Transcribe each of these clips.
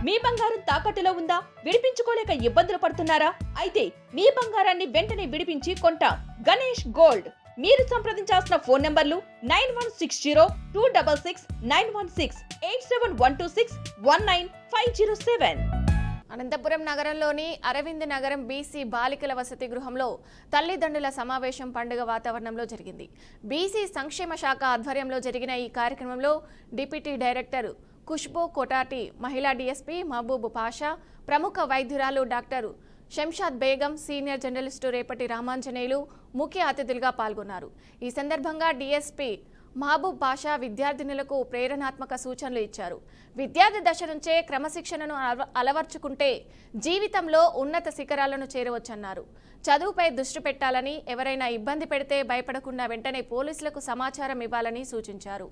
మీ బంగారం తాకట్టులో ఉందా? విడిపించుకోలేక ఇబ్బందులు పడుతున్నారా? అయితే మీ బంగారాన్ని వెంటనే విడిపించి కొంటాం. గణేష్ గోల్డ్. మీరు సంప్రదించాల్సిన ఫోన్ నంబర్లు 9160-266-916, 8712619507. అనంతపురం నగరంలోని అరవింద్ నగరం బీసీ బాలికల వసతి గృహంలో తల్లిదండ్రుల సమావేశం పండుగ వాతావరణంలో జరిగింది. బీసీ సంక్షేమ శాఖ ఆధ్వర్యంలో జరిగిన ఈ కార్యక్రమంలో డిప్యూటీ డైరెక్టర్ ఖుష్బూ కోటాటి, మహిళా డీఎస్పీ మహబూబ్ పాషా, ప్రముఖ వైద్యురాలు doctor Shamshad Begum, senior journalist Repati Ramanjaneyulu ముఖ్య అతిథులుగా పాల్గొన్నారు. ఈ సందర్భంగా డీఎస్పీ మహబూబ్ పాషా విద్యార్థినులకు ప్రేరణాత్మక సూచనలు ఇచ్చారు. విద్యార్థి దశ నుంచే క్రమశిక్షణను అలవర్చుకుంటే జీవితంలో ఉన్నత శిఖరాలను చేరవచ్చన్నారు. చదువుపై దృష్టి పెట్టాలని, ఎవరైనా ఇబ్బంది పెడితే భయపడకుండా వెంటనే పోలీసులకు సమాచారం ఇవ్వాలని సూచించారు.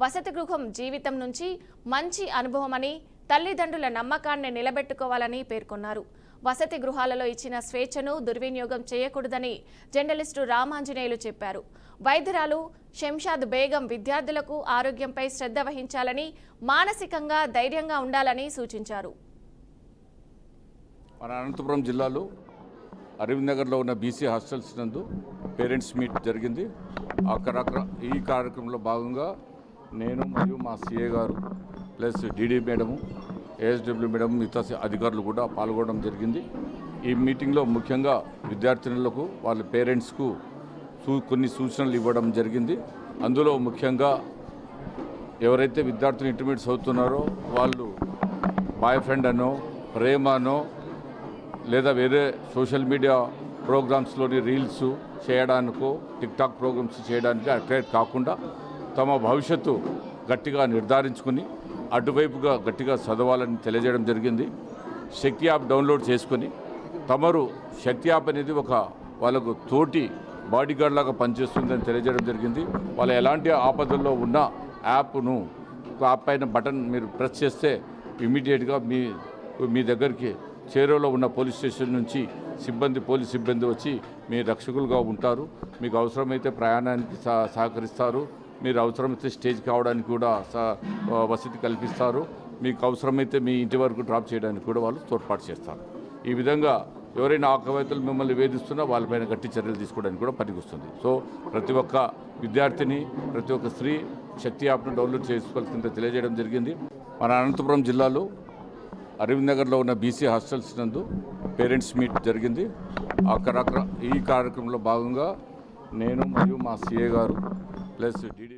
వసతి గృహం జీవితం నుంచి మంచి అనుభవమని, తల్లిదండ్రుల నమ్మకాన్ని నిలబెట్టుకోవాలని పేర్కొన్నారు. వసతి గృహాలలో ఇచ్చిన స్వేచ్ఛను దుర్వినియోగం చేయకూడదని జర్నలిస్టు రామాంజనేయులు చెప్పారు. వైద్యురాలు శంషాద్ బేగం విద్యార్థులకు ఆరోగ్యంపై శ్రద్ధ వహించాలని, మానసికంగా ధైర్యంగా ఉండాలని సూచించారు. మన అనంతపురం జిల్లాలో అరవింద్ నగర్లో ఉన్న బీసీ హాస్టల్స్ నందు పేరెంట్స్ మీట్ జరిగింది. ఈ కార్యక్రమంలో భాగంగా నేను మరియు మా సిఏ గారు plus DD madam, ASW madam, మిగతా అధికారులు కూడా పాల్గొనడం జరిగింది. ఈ మీటింగ్లో ముఖ్యంగా విద్యార్థినులకు వాళ్ళ పేరెంట్స్కు కొన్ని సూచనలు ఇవ్వడం జరిగింది. అందులో ముఖ్యంగా ఎవరైతే విద్యార్థులు ఇంటర్మీడియట్ చదువుతున్నారో వాళ్ళు బాయ్ ఫ్రెండ్ అనో, ప్రేమ అనో, లేదా వేరే సోషల్ మీడియా ప్రోగ్రామ్స్లోని రీల్స్ చేయడానికో, టిక్టాక్ ప్రోగ్రామ్స్ చేయడానికి అట్రాక్ట్ కాకుండా తమ భవిష్యత్తు గట్టిగా నిర్ధారించుకుని అటువైపుగా గట్టిగా చదవాలని తెలియజేయడం జరిగింది. శక్తి యాప్ డౌన్లోడ్ చేసుకొని తమరు శక్తి యాప్ అనేది ఒక వాళ్ళకు తోటి బాడీగార్డ్ లాగా పనిచేస్తుందని తెలియజేయడం జరిగింది. వాళ్ళు ఎలాంటి ఆపదల్లో ఉన్న యాప్ పైన బటన్ మీరు ప్రెస్ చేస్తే ఇమీడియట్గా మీ దగ్గరికి చేరువలో ఉన్న పోలీస్ స్టేషన్ నుంచి పోలీస్ సిబ్బంది వచ్చి మీ రక్షకులుగా ఉంటారు. మీకు అవసరమైతే ప్రయాణానికి సహకరిస్తారు. మీరు అవసరమైతే స్టేజ్ కావడానికి కూడా వసతి కల్పిస్తారు. మీకు అవసరమైతే మీ ఇంటి వరకు డ్రాప్ చేయడానికి కూడా వాళ్ళు తోడ్పాటు చేస్తారు. ఈ విధంగా ఎవరైనా ఆకవేతలు మిమ్మల్ని వేధిస్తున్నా వాళ్ళపైన గట్టి చర్యలు తీసుకోవడానికి కూడా పనికొస్తుంది. సో ప్రతి ఒక్క విద్యార్థిని, ప్రతి ఒక్క స్త్రీ శక్తి యాప్ను డౌన్లోడ్ చేసుకోవాల్సిందే తెలియజేయడం జరిగింది. మన అనంతపురం జిల్లాలో అరవింద్ నగర్లో ఉన్న బీసీ హాస్టల్స్ నందు పేరెంట్స్ మీట్ జరిగింది. ఈ కార్యక్రమంలో భాగంగా నేను మరియు మా సిఏ గారు ప్లస్ డీడీ